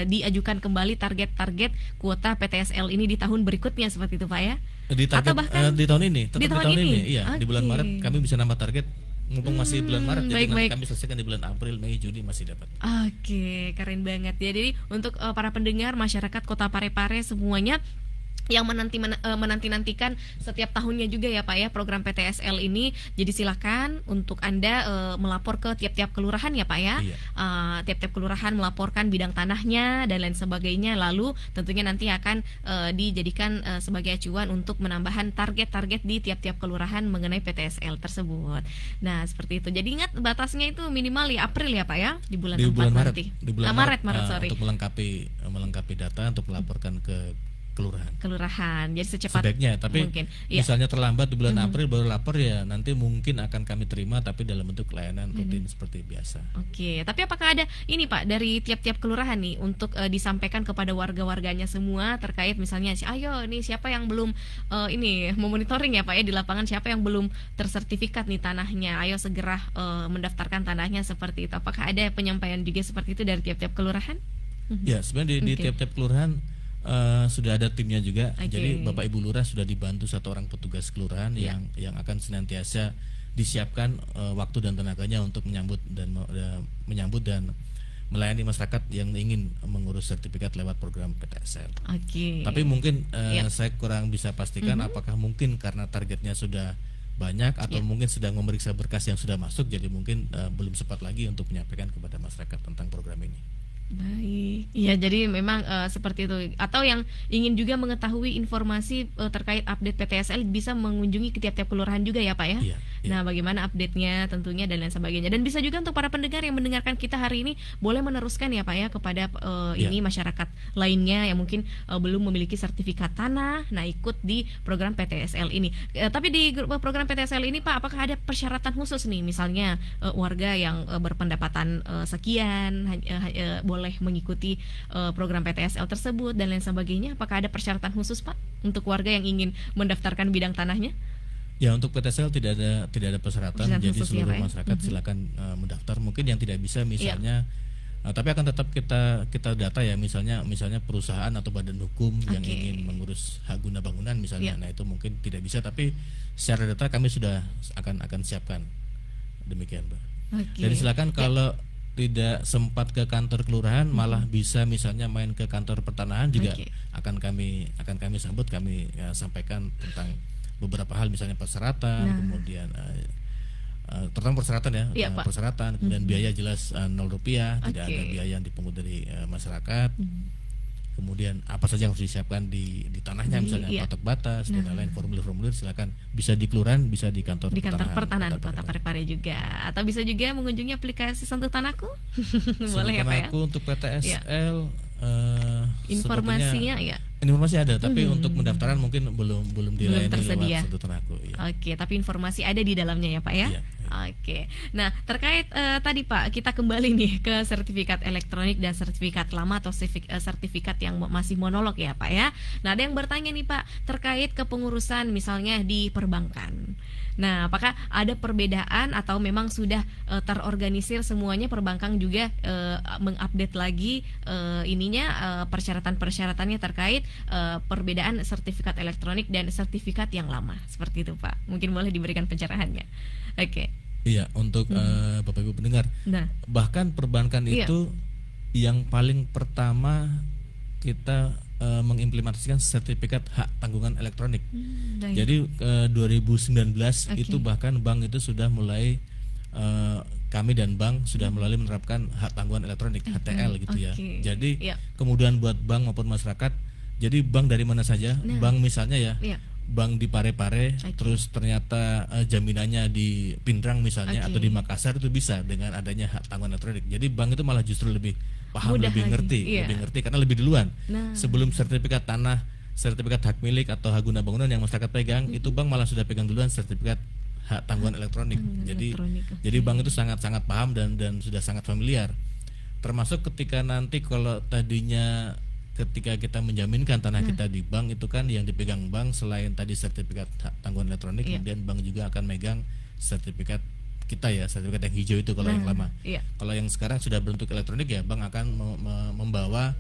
Speaker 1: diajukan kembali target-target kuota PTSL ini di tahun berikutnya seperti itu, Pak ya.
Speaker 2: Di target
Speaker 1: Atau bahkan
Speaker 2: di tahun ini, tetap
Speaker 1: di
Speaker 2: di
Speaker 1: tahun
Speaker 2: tahun ini.
Speaker 1: ini?
Speaker 2: Iya, di bulan
Speaker 1: Oke.
Speaker 2: Maret kami bisa nambah target. Mumpung masih bulan Maret, jadi nanti
Speaker 1: baik-baik.
Speaker 2: kami selesaikan di bulan April, Mei, Juni masih dapat.
Speaker 1: Oke, keren banget ya. Jadi untuk para pendengar masyarakat Kota Parepare semuanya yang menanti-nantikan setiap tahunnya juga ya Pak ya program PTSL ini. Jadi silakan untuk Anda melapor ke tiap-tiap kelurahan ya Pak ya.
Speaker 2: Iya.
Speaker 1: Tiap-tiap kelurahan melaporkan bidang tanahnya dan lain sebagainya. Lalu tentunya nanti akan dijadikan sebagai acuan untuk menambahkan target-target di tiap-tiap kelurahan mengenai PTSL tersebut. Nah, seperti itu. Jadi ingat batasnya itu minimal ya April ya Pak ya di bulan
Speaker 2: Di
Speaker 1: 4
Speaker 2: bulan Maret,
Speaker 1: nanti.
Speaker 2: di bulan
Speaker 1: Maret,
Speaker 2: untuk melengkapi data untuk melaporkan ke kelurahan.
Speaker 1: Jadi secepat
Speaker 2: Sebaiknya, tapi
Speaker 1: mungkin. Iya.
Speaker 2: misalnya terlambat di bulan April baru lapor ya nanti mungkin akan kami terima tapi dalam bentuk layanan rutin seperti biasa.
Speaker 1: Oke, tapi apakah ada ini Pak dari tiap-tiap kelurahan nih untuk disampaikan kepada warga-warganya semua terkait misalnya ayo nih siapa yang belum ini memonitoring ya Pak ya di lapangan, siapa yang belum tersertifikat nih tanahnya, ayo segera mendaftarkan tanahnya seperti itu. Apakah ada penyampaian juga seperti itu dari tiap-tiap kelurahan?
Speaker 2: Ya, sebenarnya di
Speaker 1: Oke.
Speaker 2: tiap-tiap kelurahan sudah ada timnya juga.
Speaker 1: Oke.
Speaker 2: Jadi Bapak Ibu Lurah sudah dibantu satu orang petugas kelurahan
Speaker 1: Ya.
Speaker 2: yang akan senantiasa disiapkan waktu dan tenaganya untuk menyambut dan melayani masyarakat yang ingin mengurus sertifikat lewat program PTSL.
Speaker 1: Oke.
Speaker 2: Tapi mungkin
Speaker 1: Ya.
Speaker 2: saya kurang bisa pastikan apakah mungkin karena targetnya sudah banyak atau
Speaker 1: Ya.
Speaker 2: mungkin sedang memeriksa berkas yang sudah masuk, jadi mungkin belum sempat lagi untuk menyampaikan kepada masyarakat tentang program ini.
Speaker 1: Baik, ya jadi memang seperti itu. Atau yang ingin juga mengetahui informasi terkait update PTSL bisa mengunjungi ke tiap-tiap kelurahan juga ya Pak ya.
Speaker 2: Iya, iya.
Speaker 1: Nah, bagaimana update-nya tentunya dan lain sebagainya. Dan bisa juga untuk para pendengar yang mendengarkan kita hari ini boleh meneruskan ya Pak ya kepada
Speaker 2: Iya.
Speaker 1: ini masyarakat lainnya yang mungkin belum memiliki sertifikat tanah. Nah, ikut di program PTSL ini. Tapi di program PTSL ini Pak, apakah ada persyaratan khusus nih? Misalnya warga yang berpendapatan sekian boleh mengikuti program PTSL tersebut dan lain sebagainya. Apakah ada persyaratan khusus Pak untuk warga yang ingin mendaftarkan bidang tanahnya?
Speaker 2: Ya, untuk PTSL tidak ada persyaratan,
Speaker 1: Persyaratan
Speaker 2: jadi
Speaker 1: khusus ya,
Speaker 2: seluruh
Speaker 1: Pak ya?
Speaker 2: masyarakat silakan mendaftar. Mungkin yang tidak bisa misalnya tapi akan tetap kita data ya, misalnya perusahaan atau badan hukum yang
Speaker 1: Oke.
Speaker 2: ingin mengurus hak guna bangunan misalnya.
Speaker 1: Iya.
Speaker 2: Nah, itu mungkin tidak bisa, tapi secara data kami sudah akan siapkan. Demikian, Mbak.
Speaker 1: Oke.
Speaker 2: Jadi silakan kalau tidak sempat ke kantor kelurahan, malah bisa misalnya main ke kantor pertanahan juga.
Speaker 1: Oke.
Speaker 2: akan kami sambut, kami sampaikan tentang beberapa hal, misalnya persyaratan,
Speaker 1: Nah.
Speaker 2: kemudian terutama persyaratan ya,
Speaker 1: Iya, Pak.
Speaker 2: persyaratan, kemudian biaya jelas Rp0, tidak
Speaker 1: Oke.
Speaker 2: ada biaya yang dipungut dari masyarakat. Kemudian apa saja yang harus disiapkan di tanahnya, misalnya
Speaker 1: iya.
Speaker 2: patok batas dan lain-lain, formulir-formulir silakan bisa di kelurahan, bisa di kantor
Speaker 1: Di kantor pertanahan
Speaker 2: Kota
Speaker 1: Kota Parepare juga, atau bisa juga mengunjungi aplikasi Sentuh Tanahku. Boleh ya Pak ya?
Speaker 2: Aku untuk PTSL
Speaker 1: Informasinya ya.
Speaker 2: informasi ada, tapi untuk pendaftaran mungkin belum dilayani
Speaker 1: tersedia.
Speaker 2: lewat Sentuh Tanahku. Iya.
Speaker 1: Oke, tapi informasi ada di dalamnya ya Pak ya.
Speaker 2: Iya.
Speaker 1: Oke, nah terkait tadi Pak, kita kembali nih ke sertifikat elektronik dan sertifikat lama atau sertifikat yang masih monolog ya Pak ya. Nah, ada yang bertanya nih Pak terkait kepengurusan misalnya di perbankan. Nah, apakah ada perbedaan atau memang sudah terorganisir semuanya, perbankan juga mengupdate lagi persyaratan-persyaratannya terkait perbedaan sertifikat elektronik dan sertifikat yang lama, seperti itu Pak. Mungkin boleh diberikan pencerahannya. Oke.
Speaker 2: Iya, untuk Bapak Ibu pendengar.
Speaker 1: Nah,
Speaker 2: Bahkan perbankan
Speaker 1: Iya.
Speaker 2: itu yang paling pertama kita mengimplementasikan sertifikat hak tanggungan elektronik.
Speaker 1: baik.
Speaker 2: Jadi 2019
Speaker 1: Oke.
Speaker 2: itu bahkan bank itu sudah mulai kami dan bank sudah melalui menerapkan hak tanggungan elektronik HTL gitu ya. Jadi
Speaker 1: Iya.
Speaker 2: kemudahan buat bank maupun masyarakat. Jadi bank dari mana saja, bank misalnya ya,
Speaker 1: Iya.
Speaker 2: bank di Parepare, terus ternyata jaminannya di Pindrang misalnya atau di Makassar itu bisa dengan adanya hak tanggungan elektronik. Jadi bank itu malah justru lebih paham,
Speaker 1: Mudah
Speaker 2: lebih
Speaker 1: lagi.
Speaker 2: ngerti karena lebih duluan.
Speaker 1: Nah.
Speaker 2: Sebelum sertifikat tanah, sertifikat hak milik atau hak guna bangunan yang masyarakat pegang, itu bank malah sudah pegang duluan sertifikat hak tanggungan elektronik. Jadi bank itu sangat-sangat paham dan sudah sangat familiar. Termasuk ketika nanti kalau tadinya ketika kita menjaminkan tanah kita di bank itu kan yang dipegang bank selain tadi sertifikat hak tanggungan elektronik, kemudian bank juga akan megang sertifikat kita ya, sertifikat yang hijau itu kalau yang lama. Kalau yang sekarang sudah berbentuk elektronik ya bank akan membawa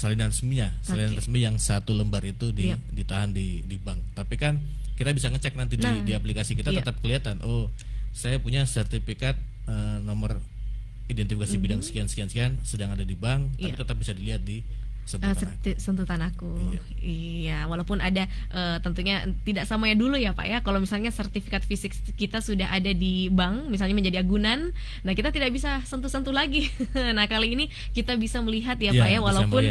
Speaker 2: salinan resminya, salinan resmi yang 1 lembar itu ditahan di bank. Tapi kan kita bisa ngecek nanti di aplikasi kita tetap kelihatan, oh saya punya sertifikat nomor identifikasi bidang sekian sedang ada di bank, tapi tetap bisa dilihat di
Speaker 1: sentuh tanahku. Iya, walaupun ada tentunya tidak sama ya dulu ya Pak ya. Kalau misalnya sertifikat fisik kita sudah ada di bank, misalnya menjadi agunan, nah kita tidak bisa sentuh-sentuh lagi. Nah kali ini kita bisa melihat ya Pak ya, walaupun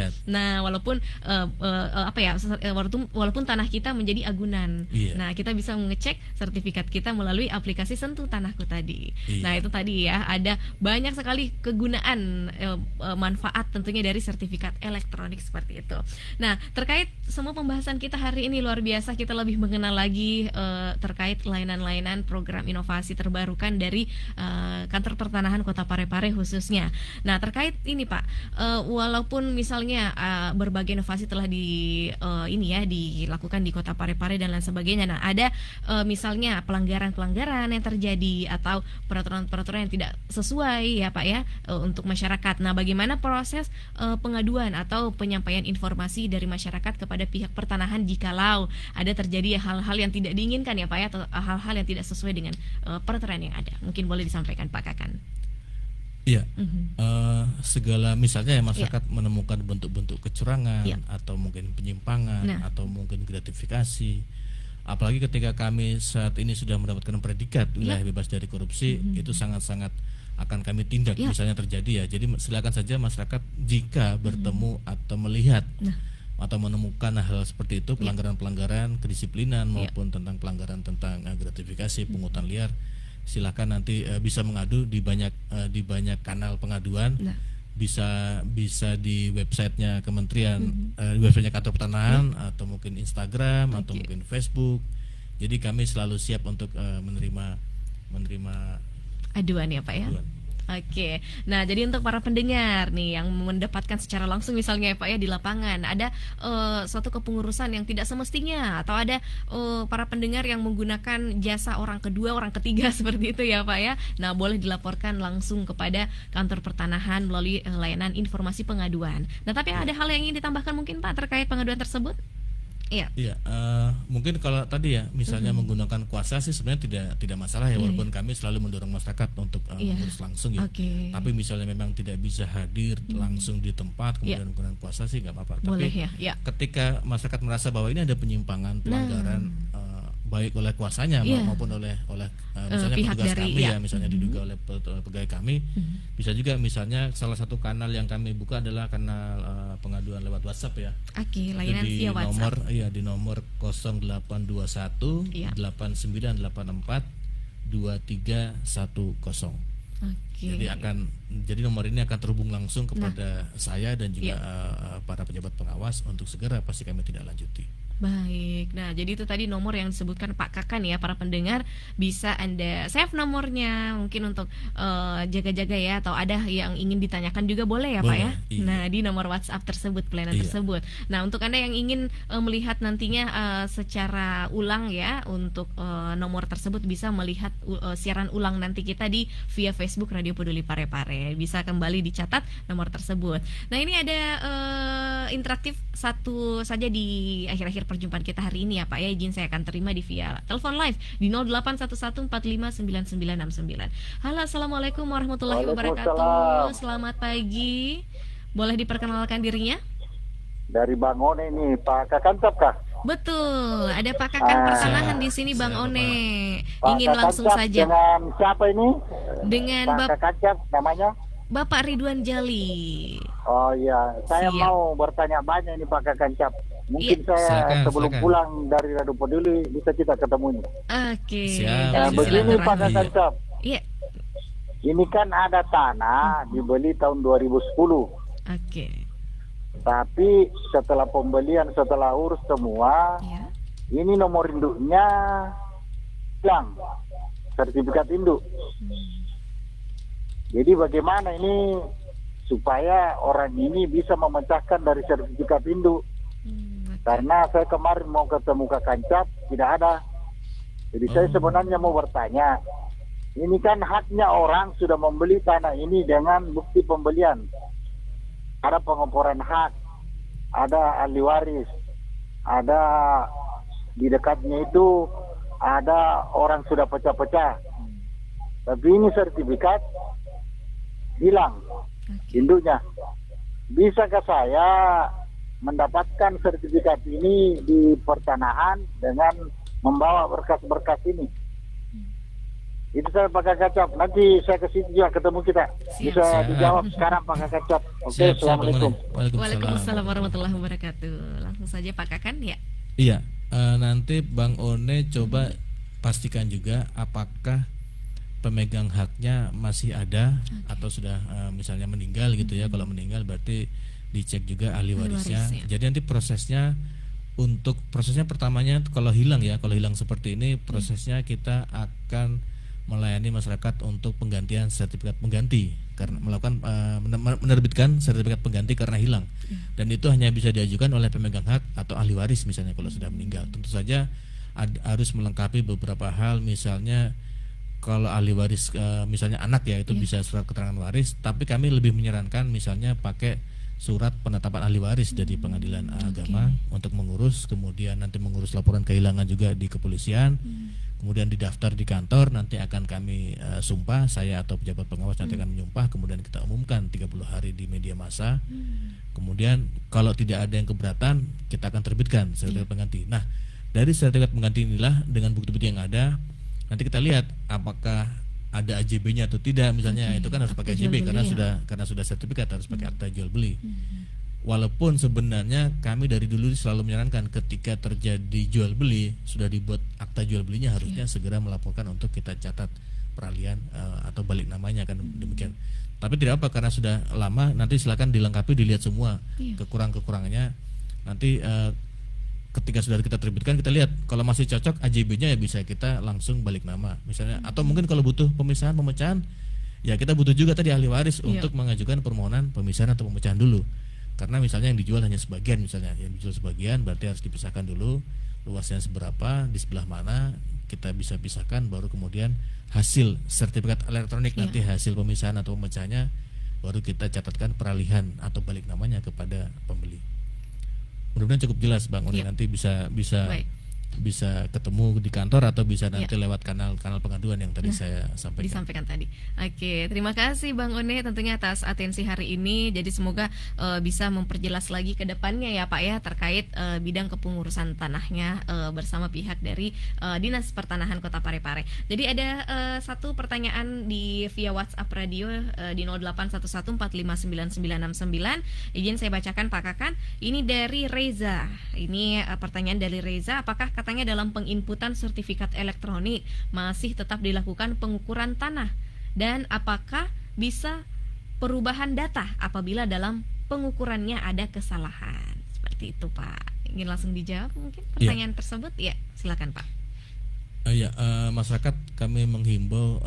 Speaker 1: walaupun tanah kita menjadi agunan. Nah kita bisa mengecek sertifikat kita melalui aplikasi sentuh tanahku tadi. Nah itu tadi ya, ada banyak sekali kegunaan manfaat tentunya dari sertifikat elektronik seperti itu. Nah, terkait semua pembahasan kita hari ini luar biasa, kita lebih mengenal lagi terkait layanan-layanan program inovasi terbarukan dari Kantor Pertanahan Kota Parepare khususnya. Nah, terkait ini Pak, walaupun misalnya berbagai inovasi telah dilakukan di Kota Parepare dan lain sebagainya. Nah, ada misalnya pelanggaran-pelanggaran yang terjadi atau peraturan-peraturan yang tidak sesuai ya Pak ya untuk masyarakat. Nah, bagaimana proses pengaduan atau penyampaian informasi dari masyarakat kepada pihak pertanahan jikalau ada terjadi hal-hal yang tidak diinginkan ya Pak ya, atau hal-hal yang tidak sesuai dengan peraturan yang ada. Mungkin boleh disampaikan Pak Kakan.
Speaker 2: Iya, segala misalnya ya masyarakat menemukan bentuk-bentuk kecurangan atau mungkin penyimpangan atau mungkin gratifikasi. Apalagi ketika kami saat ini sudah mendapatkan predikat wilayah bebas dari korupsi, itu sangat-sangat akan kami tindak misalnya terjadi ya. Jadi silakan saja masyarakat jika bertemu atau melihat atau menemukan hal seperti itu, pelanggaran-pelanggaran kedisiplinan maupun tentang pelanggaran tentang gratifikasi, pungutan liar, silakan nanti bisa mengadu di banyak kanal pengaduan. Bisa di websitenya kementerian, websitenya Kantor Pertanahan atau mungkin Instagram atau mungkin Facebook. Jadi kami selalu siap untuk menerima
Speaker 1: aduan ya Pak ya. Oke, nah jadi untuk para pendengar nih yang mendapatkan secara langsung misalnya ya Pak ya di lapangan ada suatu kepengurusan yang tidak semestinya atau ada para pendengar yang menggunakan jasa orang kedua, orang ketiga seperti itu ya Pak ya. Nah boleh dilaporkan langsung kepada Kantor Pertanahan melalui layanan informasi pengaduan. Nah tapi ada hal yang ingin ditambahkan mungkin Pak terkait pengaduan tersebut? Iya,
Speaker 2: mungkin kalau tadi ya misalnya menggunakan kuasa sih sebenarnya tidak masalah ya, walaupun kami selalu mendorong masyarakat untuk mengurus langsung ya. Tapi misalnya memang tidak bisa hadir langsung di tempat kemudian menggunakan kuasa sih nggak apa-apa. Tapi ketika masyarakat merasa bahwa ini ada penyimpangan, pelanggaran baik oleh kuasanya maupun oleh misalnya
Speaker 1: pihak
Speaker 2: petugas
Speaker 1: dari,
Speaker 2: kami ya misalnya diduga oleh pegawai kami, bisa juga misalnya salah satu kanal yang kami buka adalah kanal pengaduan lewat WhatsApp ya.
Speaker 1: Layanan via WhatsApp.
Speaker 2: Di nomor 0821 8984 2310. Jadi nomor ini akan terhubung langsung kepada saya dan juga para pejabat pengawas untuk segera pasti kami tidak lanjuti.
Speaker 1: Baik, nah jadi itu tadi nomor yang disebutkan Pak Kakan ya, para pendengar bisa Anda save nomornya mungkin untuk jaga-jaga ya, atau ada yang ingin ditanyakan juga boleh ya Pak ya. Nah di nomor WhatsApp tersebut, pelayanan tersebut. Nah untuk Anda yang ingin melihat nantinya secara ulang ya, untuk nomor tersebut bisa melihat siaran ulang nanti kita di via Facebook Radio Peduli Parepare, bisa kembali dicatat nomor tersebut. Nah ini ada interaktif satu saja di akhir-akhir perjumpaan kita hari ini ya Pak ya, izin saya akan terima di via telepon live di 0811459969. Halo, assalamualaikum warahmatullahi wabarakatuh. Selamat pagi. Boleh diperkenalkan dirinya?
Speaker 3: Dari Bangun ini Pak Kakantap kah?
Speaker 1: Betul, ada Pak Kakan Pertanahan di sini Bang
Speaker 2: Siap,
Speaker 1: One.
Speaker 3: Pak
Speaker 1: Ingin langsung
Speaker 3: Kakancap
Speaker 1: saja
Speaker 3: dengan siapa ini?
Speaker 1: dengan
Speaker 3: Pak Kakancap namanya?
Speaker 1: Bapak Ridwan Jali.
Speaker 3: Oh iya, saya
Speaker 1: Siap.
Speaker 3: mau bertanya banyak ini Pak Kakancap. Mungkin
Speaker 1: Iya.
Speaker 3: saya
Speaker 2: Silakan,
Speaker 3: sebelum
Speaker 2: silakan.
Speaker 3: pulang dari Radio Peduli bisa kita ketemu ini.
Speaker 1: Oke,
Speaker 2: Siap,
Speaker 1: dalam
Speaker 2: siap.
Speaker 3: Begini Pak
Speaker 1: silaturahmi.
Speaker 3: Kakancap,
Speaker 1: Iya,
Speaker 3: ini kan ada tanah dibeli tahun 2010.
Speaker 1: oke.
Speaker 3: Tapi setelah pembelian, setelah urus semua,
Speaker 1: Ya.
Speaker 3: ini nomor induknya hilang, sertifikat induk. Jadi bagaimana ini supaya orang ini bisa memecahkan dari sertifikat induk?
Speaker 1: Oke.
Speaker 3: Karena saya kemarin mau ketemu Kak Kancap, tidak ada. Jadi saya sebenarnya mau bertanya, ini kan haknya orang sudah membeli tanah ini dengan bukti pembelian. Ada pengoporan hak, ada ahli waris, ada di dekatnya itu ada orang sudah pecah-pecah. Tapi ini sertifikat hilang induknya. Bisakah saya mendapatkan sertifikat ini di pertanahan dengan membawa berkas-berkas ini? Itu saya Pak Kacap. Nanti saya ke situ juga ketemu kita. Bisa
Speaker 2: Siap.
Speaker 3: dijawab sekarang Pak Kacap. Oke,
Speaker 2: Siap, siap, Bang
Speaker 3: Assalamualaikum.
Speaker 2: One.
Speaker 1: Waalaikumsalam warahmatullahi wabarakatuh. Langsung saja Pak Kakan ya.
Speaker 2: Iya, nanti Bang One coba pastikan juga apakah pemegang haknya masih ada atau sudah misalnya meninggal gitu ya. Kalau meninggal berarti dicek juga ahli
Speaker 1: Ahli
Speaker 2: warisnya.
Speaker 1: warisnya.
Speaker 2: Jadi nanti prosesnya pertamanya kalau hilang seperti ini prosesnya kita akan melayani masyarakat untuk penggantian sertifikat pengganti karena melakukan menerbitkan sertifikat pengganti karena hilang. Dan itu hanya bisa diajukan oleh pemegang hak atau ahli waris misalnya kalau sudah meninggal. Tentu saja harus melengkapi beberapa hal, misalnya kalau ahli waris misalnya anak ya itu bisa surat keterangan waris, tapi kami lebih menyarankan misalnya pakai surat penetapan ahli waris dari pengadilan agama untuk mengurus, kemudian nanti mengurus laporan kehilangan juga di kepolisian, kemudian didaftar di kantor, nanti akan kami sumpah, saya atau pejabat pengawas nanti akan menyumpah, kemudian kita umumkan 30 hari di media massa. Kemudian kalau tidak ada yang keberatan, kita akan terbitkan sertifikat pengganti. Nah, dari sertifikat pengganti inilah dengan bukti-bukti yang ada, nanti kita lihat apakah ada AJB-nya atau tidak, misalnya itu kan harus
Speaker 1: Akta
Speaker 2: pakai
Speaker 1: jual
Speaker 2: AJB
Speaker 1: beli
Speaker 2: karena sudah sertifikat harus pakai akta jual beli. Walaupun sebenarnya kami dari dulu selalu menyarankan ketika terjadi jual beli sudah dibuat akta jual belinya harusnya segera melaporkan untuk kita catat peralihan atau balik namanya kan demikian. Tapi tidak apa karena sudah lama, nanti silakan dilengkapi, dilihat semua kekurangannya. Nanti ketika sudah kita terbitkan kita lihat kalau masih cocok AJB-nya ya bisa kita langsung balik nama misalnya, atau mungkin kalau butuh pemecahan ya kita butuh juga tadi ahli waris untuk mengajukan permohonan pemisahan atau pemecahan dulu, karena misalnya yang dijual hanya sebagian, misalnya yang dijual sebagian berarti harus dipisahkan dulu luasnya seberapa, di sebelah mana kita bisa pisahkan, baru kemudian hasil sertifikat elektronik nanti hasil pemisahan atau pemecahannya baru kita catatkan peralihan atau balik namanya kepada pembeli. Mudah-mudahan cukup jelas Bang Uni, nanti bisa ketemu di kantor atau bisa nanti lewat kanal pengaduan yang tadi saya sampaikan.
Speaker 1: Disampaikan tadi. Oke, terima kasih Bang One tentunya atas atensi hari ini. Jadi semoga bisa memperjelas lagi ke depannya ya Pak ya terkait bidang kepengurusan tanahnya bersama pihak dari Dinas Pertanahan Kota Parepare. Jadi ada satu pertanyaan via WhatsApp radio di 0811459969. Izin saya bacakan Pak Kakan. Ini dari Reza. Ini pertanyaan dari Reza, apakah katanya dalam penginputan sertifikat elektronik masih tetap dilakukan pengukuran tanah, dan apakah bisa perubahan data apabila dalam pengukurannya ada kesalahan? Seperti itu Pak. Ingin langsung dijawab mungkin pertanyaan tersebut? Ya, silakan Pak.
Speaker 2: Masyarakat kami menghimbau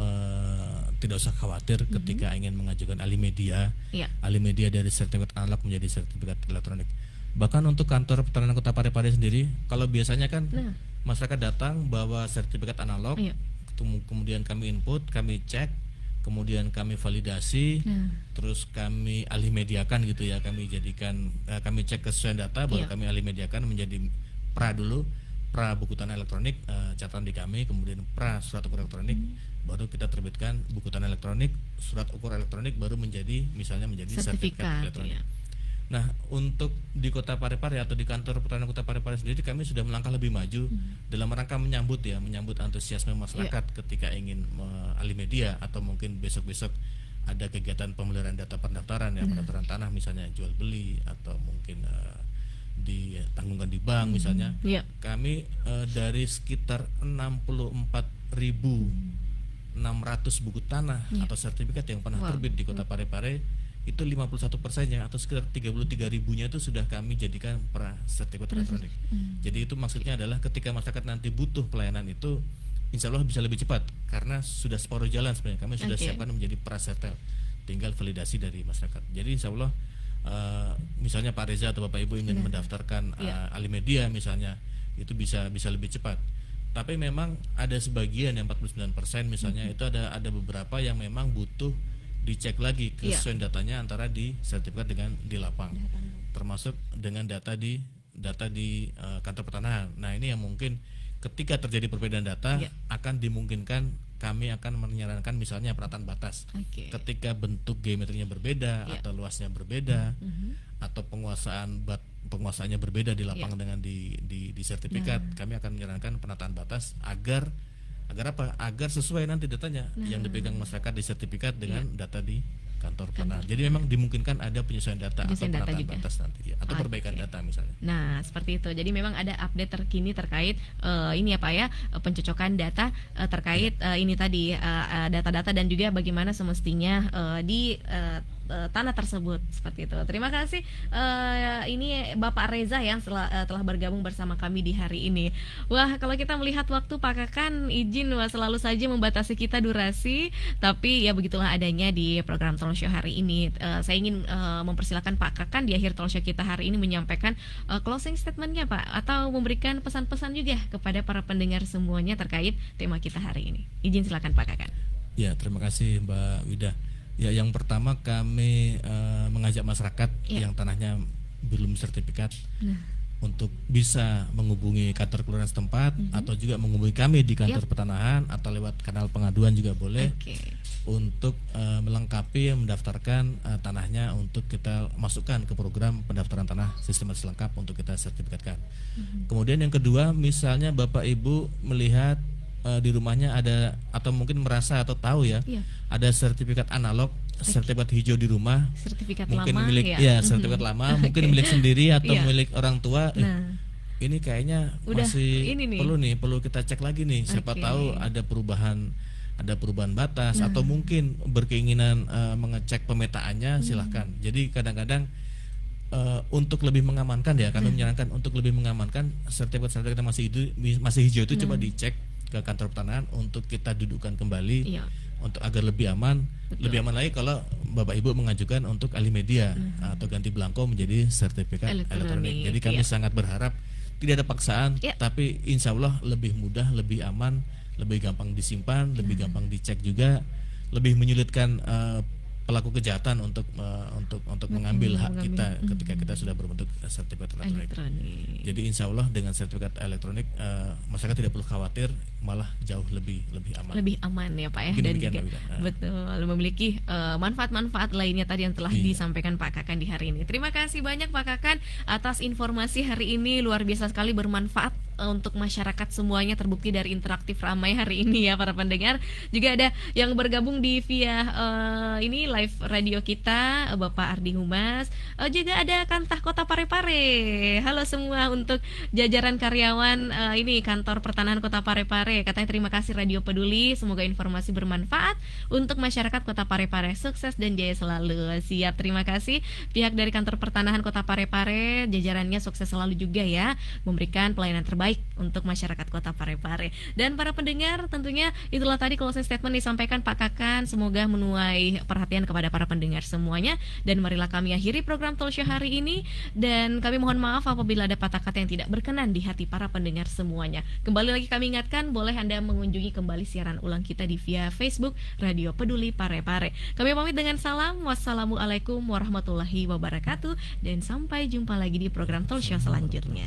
Speaker 2: tidak usah khawatir ketika ingin mengajukan alih media dari sertifikat analog menjadi sertifikat elektronik. Bahkan untuk kantor pertanahan Kota Parepare sendiri, kalau biasanya kan masyarakat datang bawa sertifikat analog, kemudian kami input, kami cek, kemudian kami validasi, terus kami alih mediakan gitu ya, kami jadikan kami cek kesesuaian data, baru kami alih mediakan menjadi pra dulu, pra buku tanah elektronik, catatan di kami, kemudian pra surat ukur elektronik, baru kita terbitkan buku tanah elektronik, surat ukur elektronik, baru menjadi misalnya menjadi sertifikat elektronik. Nah, untuk di Kota Parepare atau di kantor pertanahan Kota Parepare sendiri kami sudah melangkah lebih maju dalam rangka menyambut antusiasme masyarakat ketika ingin alih media atau mungkin besok-besok ada kegiatan pemeliharaan data pendaftaran pendaftaran tanah misalnya jual beli atau mungkin ditanggungan di bank misalnya. Kami dari sekitar 64.600 buku tanah atau sertifikat yang pernah terbit di Kota Parepare, itu 51%-nya atau sekitar 33.000-nya itu sudah kami jadikan sertifikat elektronik. Jadi itu maksudnya adalah ketika masyarakat nanti butuh pelayanan itu, insya Allah bisa lebih cepat karena sudah separuh jalan sebenarnya. Kami sudah siapkan menjadi prasetel, tinggal validasi dari masyarakat. Jadi insya Allah misalnya Pak Reza atau Bapak Ibu ingin mendaftarkan alih media misalnya, itu bisa lebih cepat. Tapi memang ada sebagian yang 49% misalnya itu ada beberapa yang memang butuh dicek lagi kesesuaian datanya antara di sertifikat dengan di lapang, termasuk dengan data di kantor pertanahan. Nah, ini yang mungkin ketika terjadi perbedaan data akan dimungkinkan kami akan menyarankan misalnya perataan batas. Ketika bentuk geometrinya berbeda atau luasnya berbeda atau penguasaannya berbeda di lapang dengan di sertifikat, kami akan menyarankan penataan batas agar apa? Agar sesuai nanti datanya yang dipegang masyarakat di sertifikat dengan data di kantor pertanahan. Jadi memang dimungkinkan ada penyesuaian data atau penataan batas nanti atau perbaikan data misalnya.
Speaker 1: Nah, seperti itu. Jadi memang ada update terkini terkait ini ya Pak ya, pencocokan data terkait ini tadi data-data dan juga bagaimana semestinya di tanah tersebut, seperti itu. Terima kasih ini Bapak Reza yang telah bergabung bersama kami di hari ini. Wah, kalau kita melihat waktu Pak Kakan izin selalu saja membatasi kita durasi, tapi ya begitulah adanya di program Talk Show hari ini. Saya ingin mempersilakan Pak Kakan di akhir Talk Show kita hari ini menyampaikan closing statementnya Pak, atau memberikan pesan-pesan juga kepada para pendengar semuanya terkait tema kita hari ini. Izin silakan Pak Kakan.
Speaker 2: Ya, terima kasih Mbak Wida. Ya, yang pertama kami mengajak masyarakat yang tanahnya belum sertifikat untuk bisa menghubungi kantor kelurahan setempat atau juga menghubungi kami di kantor pertanahan atau lewat kanal pengaduan juga boleh untuk melengkapi mendaftarkan tanahnya untuk kita masukkan ke program pendaftaran tanah sistematis lengkap untuk kita sertifikatkan. Kemudian yang kedua, misalnya Bapak Ibu melihat di rumahnya ada atau mungkin merasa atau tahu ada sertifikat analog, sertifikat hijau di rumah,
Speaker 1: sertifikat
Speaker 2: mungkin
Speaker 1: lama,
Speaker 2: milik sertifikat lama, mungkin milik sendiri atau milik orang tua. Ini kayaknya masih perlu kita cek lagi nih. Siapa tahu ada perubahan batas atau mungkin berkeinginan mengecek pemetaannya, silahkan. Jadi kadang-kadang untuk lebih mengamankan kami menyarankan untuk lebih mengamankan sertifikat masih hijau itu coba dicek ke kantor pertanahan untuk kita dudukkan kembali untuk agar lebih aman. Lebih aman lagi kalau Bapak Ibu mengajukan untuk alih media atau ganti belangko menjadi sertifikat elektronik. Jadi kami sangat berharap tidak ada paksaan, tapi insya Allah lebih mudah, lebih aman, lebih gampang disimpan, lebih gampang dicek juga, lebih menyulitkan pelaku kejahatan untuk mengambil hak kita ketika kita sudah berbentuk sertifikat elektronik. Jadi insya Allah dengan sertifikat elektronik masyarakat tidak perlu khawatir, malah jauh lebih aman. Lebih aman
Speaker 1: ya Pak ya, dan juga betul memiliki manfaat-manfaat lainnya tadi yang telah disampaikan Pak Kakan di hari ini. Terima kasih banyak Pak Kakan atas informasi hari ini, luar biasa sekali, bermanfaat untuk masyarakat semuanya, terbukti dari interaktif ramai hari ini ya para pendengar. Juga ada yang bergabung di via ini live radio kita, Bapak Ardi Humas. Juga ada Kantah Kota Parepare. Halo semua untuk jajaran karyawan ini kantor pertanahan Kota Parepare. Katanya terima kasih Radio Peduli, semoga informasi bermanfaat untuk masyarakat Kota Parepare. Sukses dan jaya selalu. Siap, terima kasih pihak dari kantor pertanahan Kota Parepare, jajarannya sukses selalu juga ya, memberikan pelayanan terbaik untuk masyarakat Kota Parepare. Dan para pendengar, tentunya itulah tadi closing statement disampaikan Pak Kakan, semoga menuai perhatian kepada para pendengar semuanya. Dan marilah kami akhiri program Talk Show hari ini, dan kami mohon maaf apabila ada patah kata yang tidak berkenan di hati para pendengar semuanya. Kembali lagi kami ingatkan, boleh Anda mengunjungi kembali siaran ulang kita di via Facebook Radio Peduli Parepare. Kami pamit dengan salam, wassalamualaikum warahmatullahi wabarakatuh, dan sampai jumpa lagi di program Talk Show selanjutnya.